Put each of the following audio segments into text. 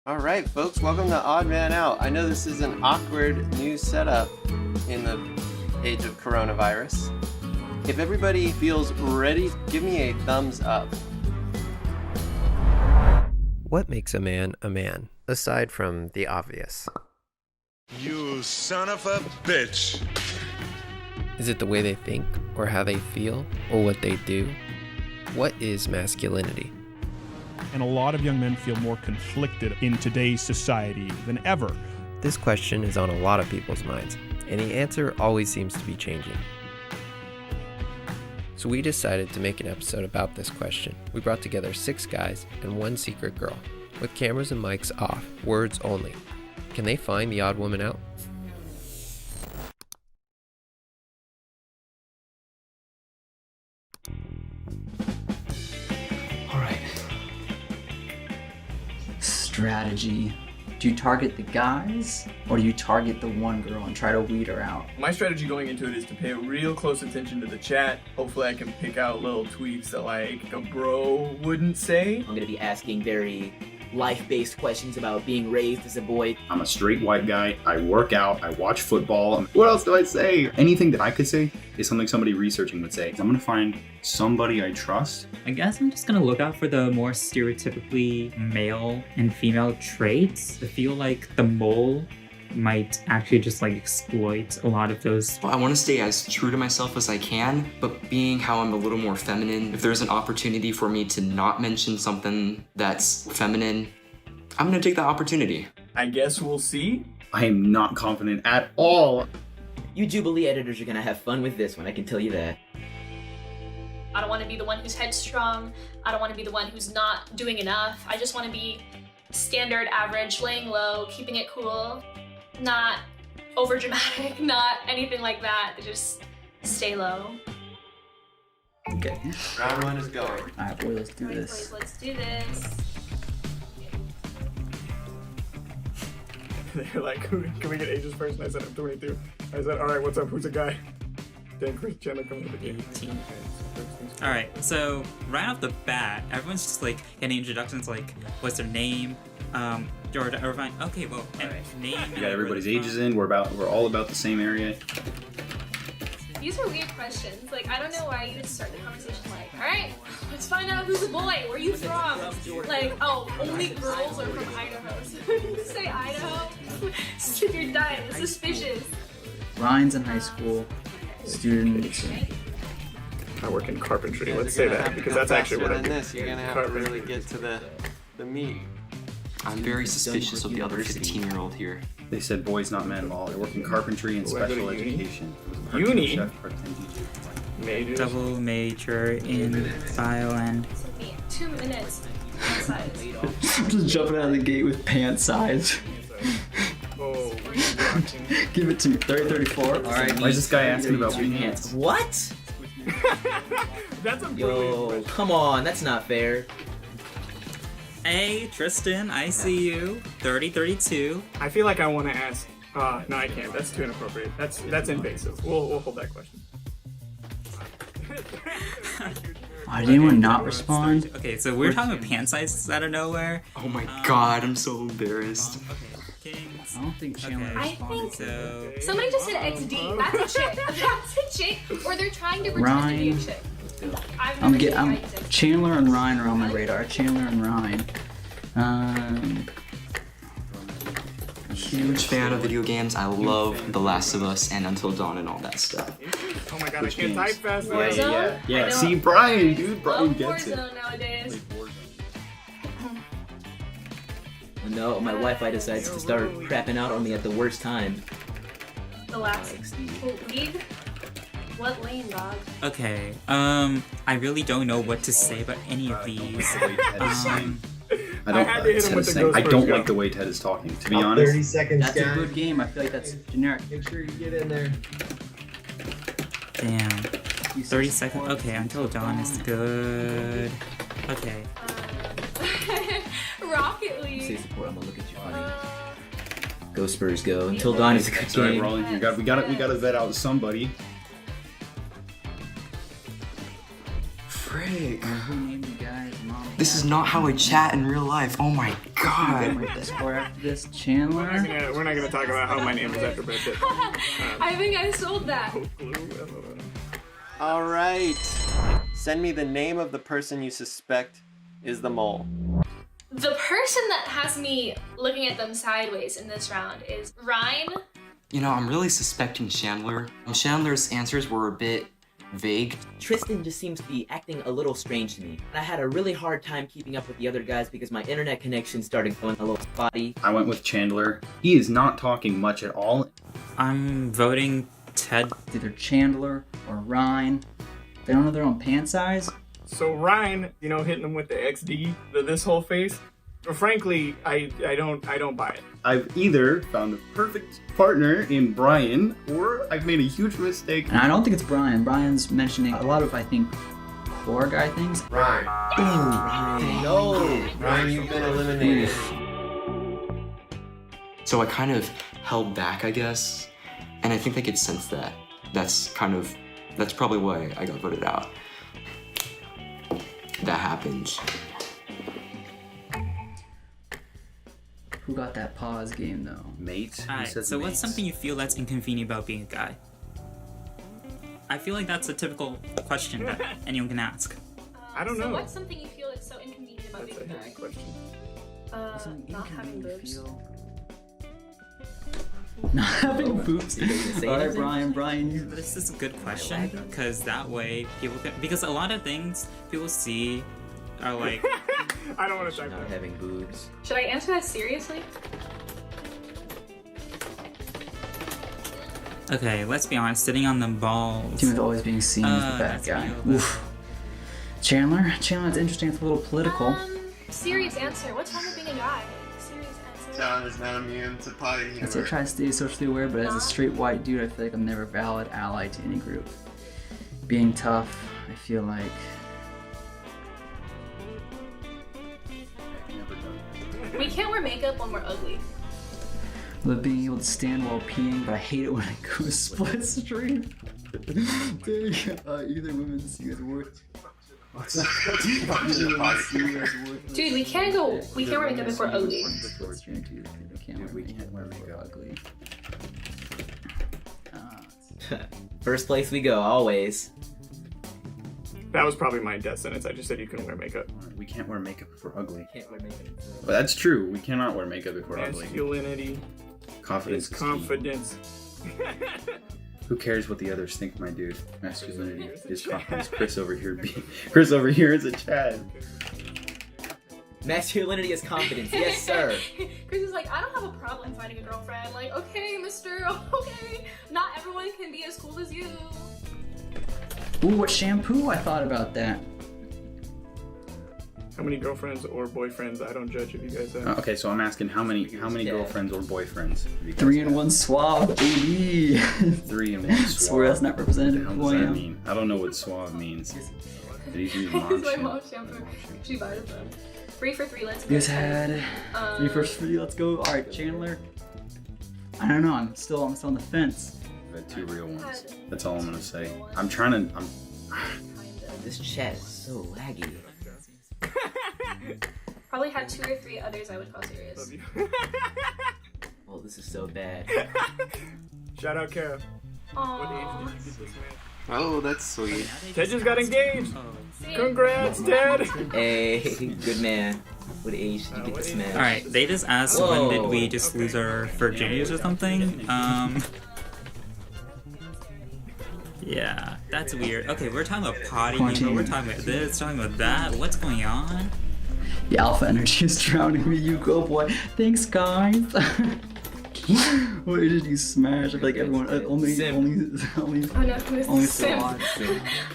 All right, folks, welcome to Odd Man Out. I know this is an awkward new setup in the age of coronavirus. If everybody feels ready, give me a thumbs up. What makes a man, aside from the obvious? You son of a bitch. Is it the way they think, or how they feel, or what they do? What is masculinity? And a lot of young men feel more conflicted in today's society than ever. This question is on a lot of people's minds, and the answer always seems to be changing. So we decided to make an episode about this question. We brought together 6 guys and 1 secret girl, with cameras and mics off, words only. Can they find the odd woman out? Strategy. Do you target the guys or do you target the one girl and try to weed her out? My strategy going into it is to pay real close attention to the chat. Hopefully I can pick out little tweets that like a bro wouldn't say. I'm gonna be asking very life-based questions about being raised as a boy. I'm a straight white guy. I work out. I watch football. What else do I say? Anything that I could say is something somebody researching would say. I'm gonna find somebody I trust. I guess I'm just gonna look out for the more stereotypically male and female traits. I feel like the mole might actually just like exploit a lot of those. Well, I want to stay as true to myself as I can, but being how I'm a little more feminine, if there's an opportunity for me to not mention something that's feminine, I'm gonna take that opportunity. I guess we'll see. I am not confident at all. You Jubilee editors are gonna have fun with this one, I can tell you that. I don't want to be the one who's headstrong. I don't want to be the one who's not doing enough. I just want to be standard, average, laying low, keeping it cool. Not over dramatic, not anything like that. Just stay low. Okay. Round 1 is going. Alright, boy, let's do this. Let's do this. They're like, can we get ages first? And I said, I'm 22. I said, all right, what's up? Who's a guy? Dan Chris Chandler coming to the game. 18. Alright, so right off the bat, everyone's just like getting introductions like, what's their name? Georgia, everyone. Okay, well, and name. We got everybody's ages in. We're all about the same area. These are weird questions. Like, I don't know why you would start the conversation like, all right, let's find out who's a boy. Where are you from? Like, oh, only girls are from Idaho. So when you say Idaho, you're done. It's suspicious. Ryan's in high school. Students. I work in carpentry. Let's say that because that's actually what I do. This, you're gonna have to really get to the meat. I'm very suspicious of the other 15-year-old here. They said boys, not men. Well, I work in carpentry and Oh, I go to special uni? education. Uni? Chef, part-time teacher. Majors. Double major in bio and. It took me 2 minutes. Size. Just jumping out of the gate with pant size. Oh, Give it to me. 34. Alright. Why is this guy asking about pants? What? that's a brilliant Yo, question. come on, that's not fair. Hey, Tristan, I see you. 30-32. I feel like I want to ask. No, I can't. That's too inappropriate. That's invasive. We'll hold that question. Why did anyone not respond? Okay, so we're talking about pant sizes out of nowhere. Oh my god, I'm so embarrassed. Okay, Kings. I don't think Chandler Okay. I responded. think So. somebody just said XD. That's a chick. That's a chick. Or they're trying to pretend to be a Ryan. chick. I've never seen I'm guys say- Chandler and Ryan are on my radar. Chandler and Ryan. Huge fan of video games. I love The Last of Us and Until Dawn and all that stuff. Oh my god, Which I can't games? type fast Yeah, enough. yeah, I yeah. know. See, Brian, dude, Brian Love gets it. Warzone nowadays. No, my Wi-Fi decides to start crapping out on me at the worst time. The last league. What lane, dog? Okay, I really don't know what to say about any of these. I had to hit him with the I ghost don't first like go. the way Ted is talking, to be honest. 30 seconds, That's a guys. good game. I feel like that's generic. Make sure you get in there. Damn. 30 seconds. Okay, Until Dawn is good. Okay. Rocket Say League. support, I'm gonna look at you funny. Go Spurs, go. Until Dawn is a good Sorry, game. Rolling. We got to vet out somebody. Frick. Who named the guy's mom? This is not how I chat in real life. Oh my God. My Discord after this, Chandler. We're not gonna talk about how my name is after Brad Pitt. I think I sold that. All right. Send me the name of the person you suspect is the mole. The person that has me looking at them sideways in this round is Ryan. You know, I'm really suspecting Chandler. Chandler's answers were a bit vague. Tristan just seems to be acting a little strange to me. I had a really hard time keeping up with the other guys because my internet connection started going a little spotty. I went with Chandler. He is not talking much at all. I'm voting Ted. It's either Chandler or Ryan. They don't know their own pant size. So Ryan, you know, hitting him with the XD, this whole face. But frankly, I don't buy it. I've either found the perfect partner in Brian, or I've made a huge mistake. And I don't think it's Brian. Brian's mentioning a lot of, I think, core guy things. Ryan. No! Ryan, you've been eliminated. So I kind of held back, I guess. And I think they could sense that. That's probably why I got voted out. That happened. Who got that pause game, though? Mate. Alright, so what's something you feel that's inconvenient about being a guy? I feel like that's a typical question that anyone can ask. I don't know. So what's something you feel that's so inconvenient about That's a being a heavy guy? question. Not having boobs. Not having boobs. Say Alright, anything? Brian, you... This is a good question because that way people can, because a lot of things people see are like I don't want to type Not that. having boobs. Should I answer that seriously? okay, let's be honest, sitting on the balls. Team is always being seen as the bad that's guy. real. Oof. Chandler, that's interesting. It's a little political. Serious answer. What's wrong with being a guy? Serious answer. John is not immune to potty humor. I'd say try to stay socially aware, but as a straight white dude, I feel like I'm never a valid ally to any group. Being tough, I feel like... We can't wear makeup when we're ugly. Love being able to stand while peeing, but I hate it when it goes split stream. Dang, either women see you as worth. Dude, we can't wear makeup if we're ugly. Split stream, dude. I can't wear makeup ugly. First place we go, always. That was probably my death sentence. I just said you couldn't wear makeup. We can't wear makeup if we're ugly. Can't wear makeup. But that's true. We cannot wear makeup if we're ugly. Masculinity Confidence is is confidence. Who cares what the others think, my dude? Masculinity is confidence. Chris over here is a Chad. Masculinity is confidence, yes sir. Chris is like, I don't have a problem finding a girlfriend. Like, okay, mister, okay. Not everyone can be as cool as you. Ooh, what shampoo? I thought about that. How many girlfriends or boyfriends? I don't judge if you guys have. Okay, so I'm asking how many girlfriends or boyfriends? Have you guys 3 in had? 1 suave, baby. 3 in 1 suave. Swear that's not representative What of the who hell I does that am. mean? I don't know what suave means. Did he use It's mom's my shampoo? mom's shampoo. She buys it from. 3 for 3, let's go. You guys had 3 first 3, let's go. Alright, Chandler. I don't know, I'm still on the fence. I've had 2 real ones. had That's all I'm gonna say. This chat is so laggy. Probably had 2 or 3 others I would call serious. Love you. Oh, this is so bad. Shout out, Kara. What Aww. age did you get this man? Oh, that's sweet. Ted just got engaged. See? Congrats, Ted. Hey, good man. What age did you get this man? Alright, they just asked when did we just lose our virginities or something. Yeah, that's weird. Okay, we're talking about potty humor, we're talking about this, talking about that. What's going on? The alpha energy is drowning me, you go boy. Thanks, guys. What did you smash? I feel like everyone only Oh no, who's only the simp? Swan.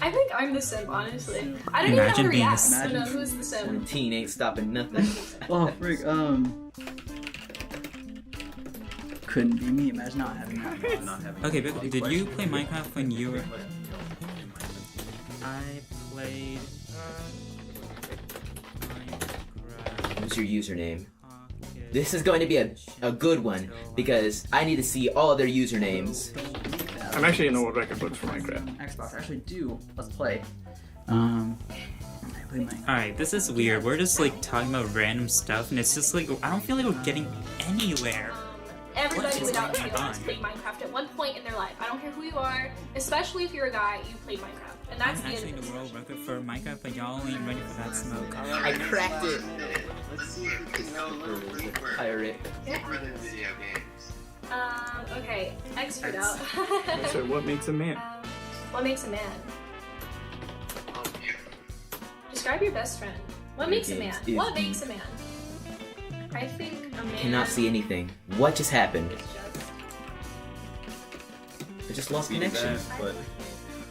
I think I'm the simp, honestly. I don't Imagine even being know a react. So simp. no, who's the simp? 17 ain't stopping nothing. Oh frick, couldn't be me. Imagine not having that. Okay, but did you play Minecraft when you were... I played... Minecraft... What's your username? This is going to be a good one because I need to see all of their usernames. I'm actually in the world record books for Minecraft. Xbox, I actually do. Let's play. Alright, this is weird. We're just like talking about random stuff, and it's just like, I don't feel like we're getting anywhere. Everybody What is without going fail on? has played Minecraft at one point in their life. I don't care who you are, especially if you're a guy, you played Minecraft. And that's I'm the actually end of the this. world record for Minecraft, but y'all ain't ready for that smoke. I cracked it. Let's see if Christopher Pirate. deeper than video games. Okay, expert out. So what makes a man? What makes a man? Describe your best friend. What makes a man? Is What makes a man? I think a man. Cannot see anything. What just happened? is just- I just lost connection.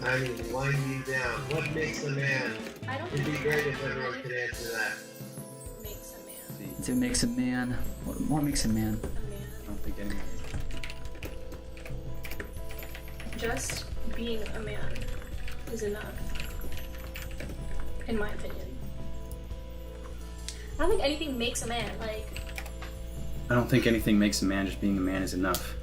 I mean, wind me down. What makes a man? I don't It'd be think great if everyone could answer that. makes a man. It makes a man. What makes a man? I don't think anyone. Just being a man is enough, in my opinion. I don't think anything makes a man. Like, I don't think anything makes a man. Just being a man is enough.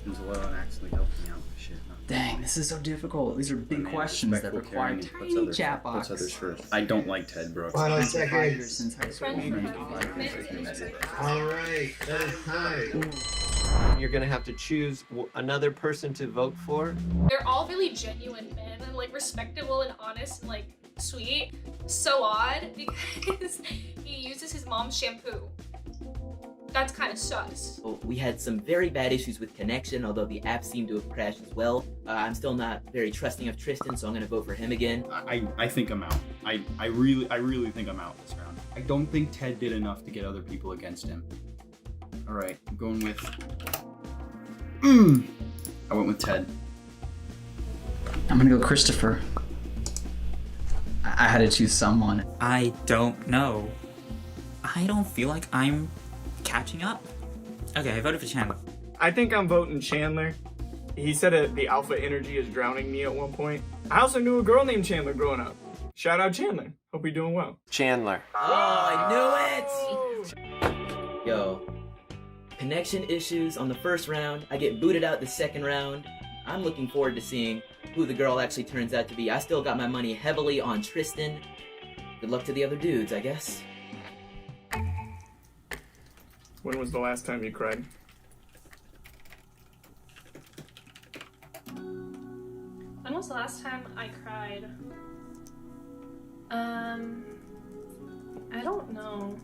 There's a lot of actually helping me out. Shit. No. Dang, this is so difficult. These are big questions that require tiny chat box. Puts others first. I don't like Ted, bro. Final 5 years seconds. since high school. Alright, that is time. You're gonna have to choose another person to vote for. they're all really genuine men and like respectable and honest and like sweet. So odd because he uses his mom's shampoo. That's kind of sus. So we had some very bad issues with connection, although the app seemed to have crashed as well. I'm still not very trusting of Tristan, so I'm gonna vote for him again. I think I'm out. I really think I'm out this round. I don't think Ted did enough to get other people against him. All right, I'm going with. I went with Ted. I'm gonna go Christopher. I had to choose someone. I don't know. I don't feel like I'm catching up. Okay, I voted for Chandler. I think I'm voting Chandler. He said that the alpha energy is drowning me at one point. I also knew a girl named Chandler growing up. Shout out Chandler. Hope you're doing well. Chandler. Oh, I knew it! Yo, connection issues on the first round. I get booted out the second round. I'm looking forward to seeing who the girl actually turns out to be. I still got my money heavily on Tristan. Good luck to the other dudes, I guess. When was the last time you cried? When was the last time I cried? I don't know.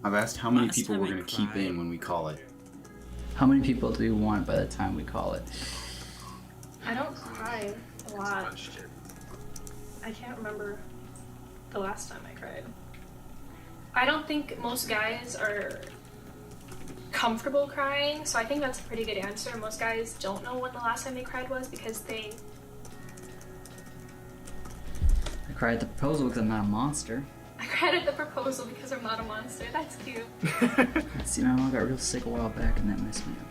I've asked how many Last people time we're I gonna keep cried. in when we call it. How many people do we want by the time we call it? I don't cry a lot. I can't remember the last time I cried. I don't think most guys are comfortable crying, so I think that's a pretty good answer. Most guys don't know when the last time they cried was because they... I cried at the proposal because I'm not a monster. I cried at the proposal because I'm not a monster. That's cute. See, my mom got real sick a while back and that messed me up.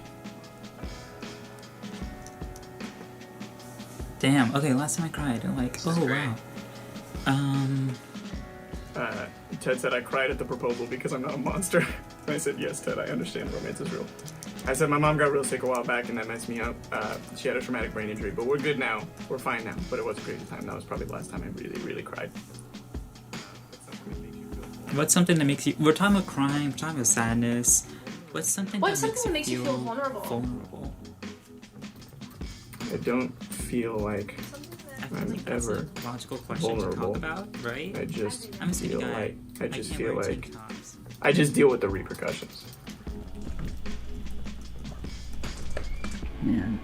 Damn, okay, last time I cried, like, oh wow. Ted said I cried at the proposal because I'm not a monster. I said, yes, Ted, I understand romance is real. I said my mom got real sick a while back and that messed me up. She had a traumatic brain injury, but we're good now. We're fine now, but it was a crazy time. That was probably the last time I really, really cried. What's something that makes you, we're talking about crime, we're talking about sadness. What's something What's that something makes that makes you feel vulnerable? vulnerable? I don't feel like I feel I'm like that's ever a logical question vulnerable. to talk about, right? I just I'm a skinny feel guy. like I just can't feel wear like tank tops. I just deal with the repercussions. Man,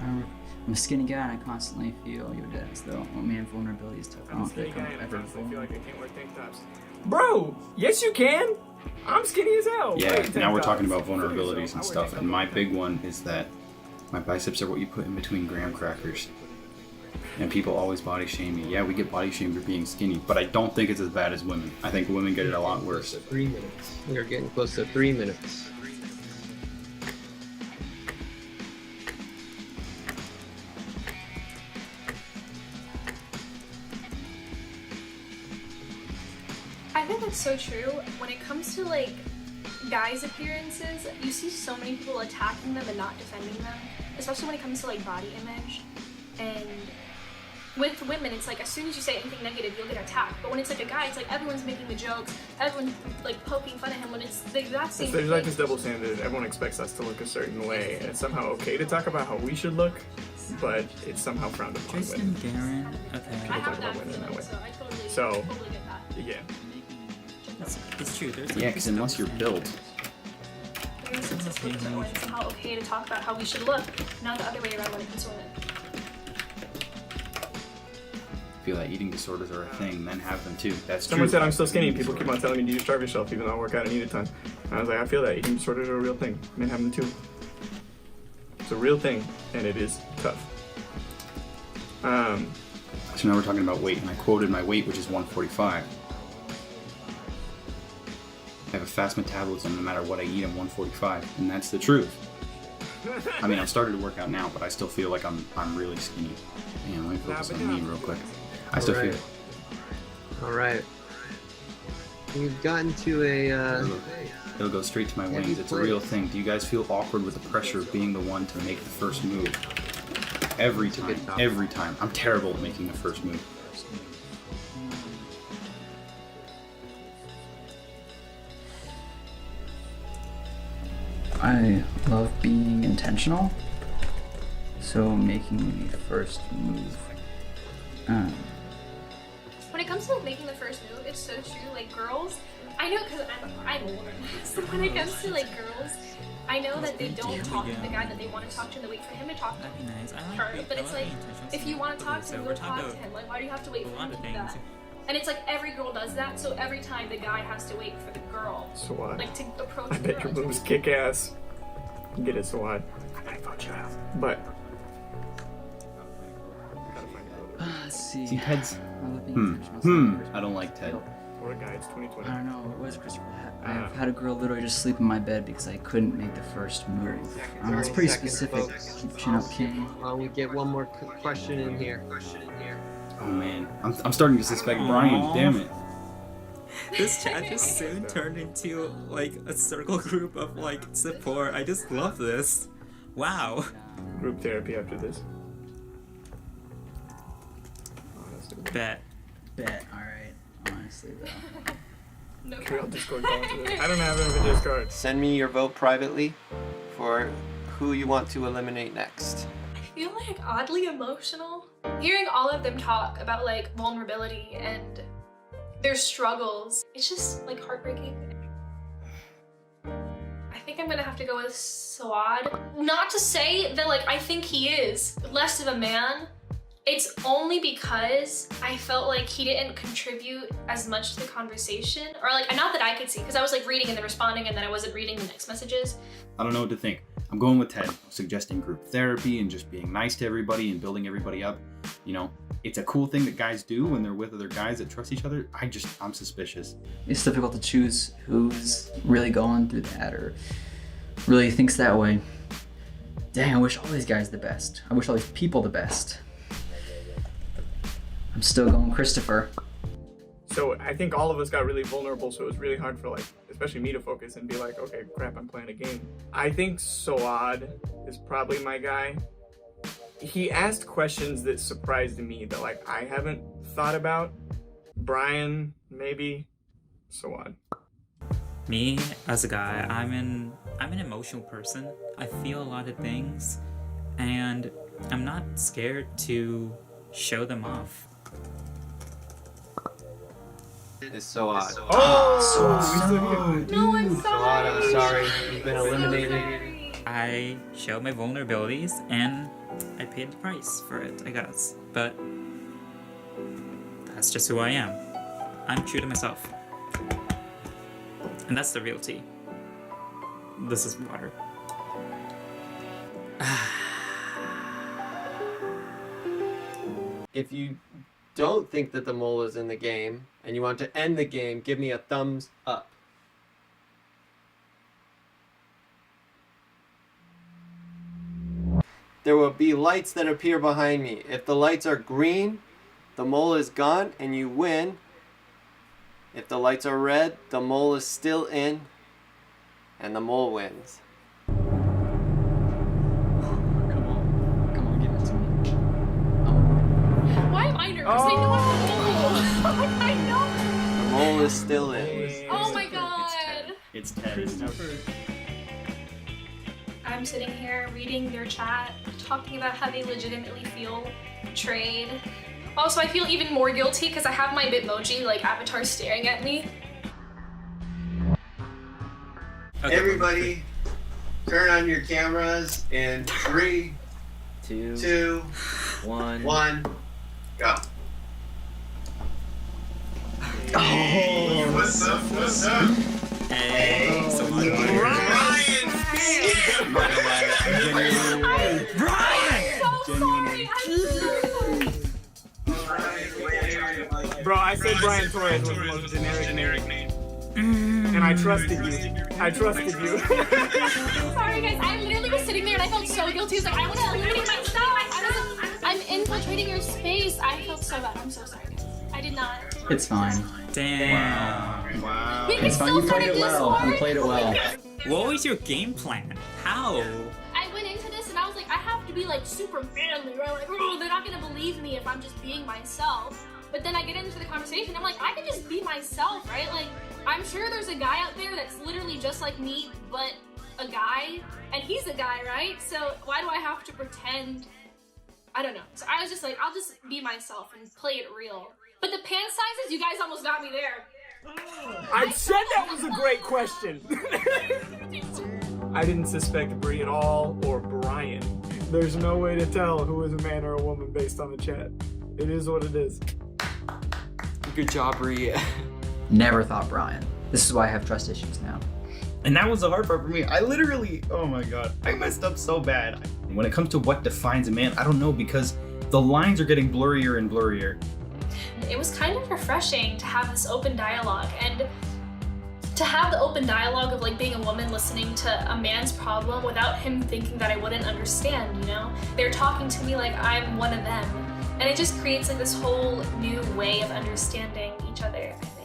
I'm a skinny guy and I constantly feel your depths though. Oh man, vulnerability is tough. I I'm a don't skinny think guy I'm and I ever constantly feel vulnerable. like I can't wear tank tops. Bro, yes you can. I'm skinny as hell. Yeah, Wear tank now we're tops. talking about Fool vulnerabilities yourself. and I wear stuff, tank and my tops. big one is that my biceps are what you put in between graham crackers. And people always body shame me. Yeah, we get body shamed for being skinny, but I don't think it's as bad as women. I think women get it a lot worse. 3 minutes. We are getting close to 3 minutes. I think that's so true. When it comes to like guys' appearances, you see so many people attacking them and not defending them, especially when it comes to like body image. And with women, it's like as soon as you say anything negative, you'll get attacked. But when it's like a guy, it's like everyone's making the jokes, everyone's like poking fun at him when it's the exact same There's thing. like this double standard. Everyone expects us to look a certain way, and it's somehow okay to talk about how we should look, but it's somehow frowned upon. Tristan Garen. Okay. I have about that women that way. so I totally, So, totally get that. yeah. It's true. There's Yeah, because unless you're built, It's somehow okay to talk about how we should look, not the other way around when it comes to women. feel that eating disorders are a thing, men have them too. That's Someone true. said I'm still skinny. People keep on telling me, do you starve yourself? Even though I work out and eat a ton. And I was like, I feel that eating disorders are a real thing. Men have them too. It's a real thing, and it is tough. So now we're talking about weight, and I quoted my weight, which is 145. I have a fast metabolism. No matter what I eat, I'm 145, and that's the truth. I mean, I've started to work out now, but I still feel like I'm really skinny. Man, let me focus on me real quick. I still feel. All right. We've gotten to a. It'll go straight to my wings. It's a real thing. Do you guys feel awkward with the pressure of being the one to make the first move? Every time. Every time. I'm terrible at making the first move. I love being intentional, so making the first move. When it comes to like making the first move, it's so true. Like girls, I know because I'm a woman. So when it comes to like girls, I know that they don't talk to the guy that they want to talk to and they wait for him to talk to her. But it's like, if you want to talk to him, go talk to him. Like, why do you have to wait for him to do that? And it's like every girl does that, so every time the guy has to wait for the girl, Swat. like to approach I the bet girl. your moves kick ass. Get it, Swat. I might vote you out. But. Let's see. See, Ted's. I love being intentional. I don't like Ted. Or a guy, it's 2020. I don't know. What was Christopher? I've had a girl literally just sleep in my bed because I couldn't make the first move. It's pretty specific. Keep chin up, king. We get one more question in here. Oh man, I'm starting to suspect Brian. Damn it. This chat just soon turned into like a circle group of like support. I just love this. Wow. Group therapy after this. Bet. Alright. Honestly though. No Can we all Discord call into this? I don't have a Discord. Send me your vote privately for who you want to eliminate next. I feel like oddly emotional. Hearing all of them talk about like vulnerability and their struggles, it's just like heartbreaking. I think I'm gonna have to go with Swad. Not to say that like I think he is less of a man. It's only because I felt like he didn't contribute as much to the conversation, or like not that I could see, because I was like reading and then responding and then I wasn't reading the next messages. I don't know what to think. I'm going with Ted, suggesting group therapy and just being nice to everybody and building everybody up. You know, it's a cool thing that guys do when they're with other guys that trust each other. I'm suspicious. It's difficult to choose who's really going through that or really thinks that way. Dang, I wish all these guys the best. I wish all these people the best. I'm still going Christopher. So I think all of us got really vulnerable, so it was really hard for like, especially me to focus and be like, okay, crap, I'm playing a game. I think Soad is probably my guy. He asked questions that surprised me that like I haven't thought about. Brian, maybe. Soad. Me as a guy, I'm an emotional person. I feel a lot of things, and I'm not scared to show them off. It's so odd. Oh! No, I'm sorry. I'm sorry. You've been eliminated. I show my vulnerabilities, and I paid the price for it, I guess. But that's just who I am. I'm true to myself. And that's the real tea. This is water. If you don't think that the mole is in the game and you want to end the game, give me a thumbs up. There will be lights that appear behind me. If the lights are green, the mole is gone and you win. If the lights are red, the mole is still in and the mole wins. Come on, give it to me. Why am minor because they know I'm a mole. I know. The mole is still in. Oh my god. It's Ted. I'm sitting here reading their chat, talking about how they legitimately feel betrayed. Also, I feel even more guilty because I have my Bitmoji, like, avatar staring at me. Everybody, turn on your cameras in 3, 2, 1, go. Oh, what's up? What's up? Hey, so Brian! Bro, I said Brian Torres was the most generic name. And I trusted you. I trusted you. Sorry guys, I literally was sitting there and I felt so guilty. I was like, I want to eliminate myself. I'm infiltrating your space. I felt so bad. I'm so sorry guys. I did not. It's fine. Damn. Wow. We can It's fine. still You start played a it well. Discord. You played it well. What was your game plan? How? I went into this and I was like, I have to be like super manly, right? Like, oh, they're not gonna believe me if I'm just being myself. But then I get into the conversation, I'm like, I can just be myself, right? Like, I'm sure there's a guy out there that's literally just like me, but a guy, and he's a guy, right? So why do I have to pretend? I don't know. So I was just like, I'll just be myself and play it real. But the pant sizes, you guys almost got me there. I said that was a great question. I didn't suspect Bree at all, or Brian. There's no way to tell who is a man or a woman based on the chat. It is what it is. Good job, Bree. Never thought Brian. This is why I have trust issues now. And that was the hard part for me. I literally, oh my god, I messed up so bad. When it comes to what defines a man, I don't know, because the lines are getting blurrier and blurrier. It was kind of refreshing to have this open dialogue and to have the open dialogue of like being a woman listening to a man's problem without him thinking that I wouldn't understand, you know? They're talking to me like I'm one of them. And it just creates like this whole new way of understanding each other, I think.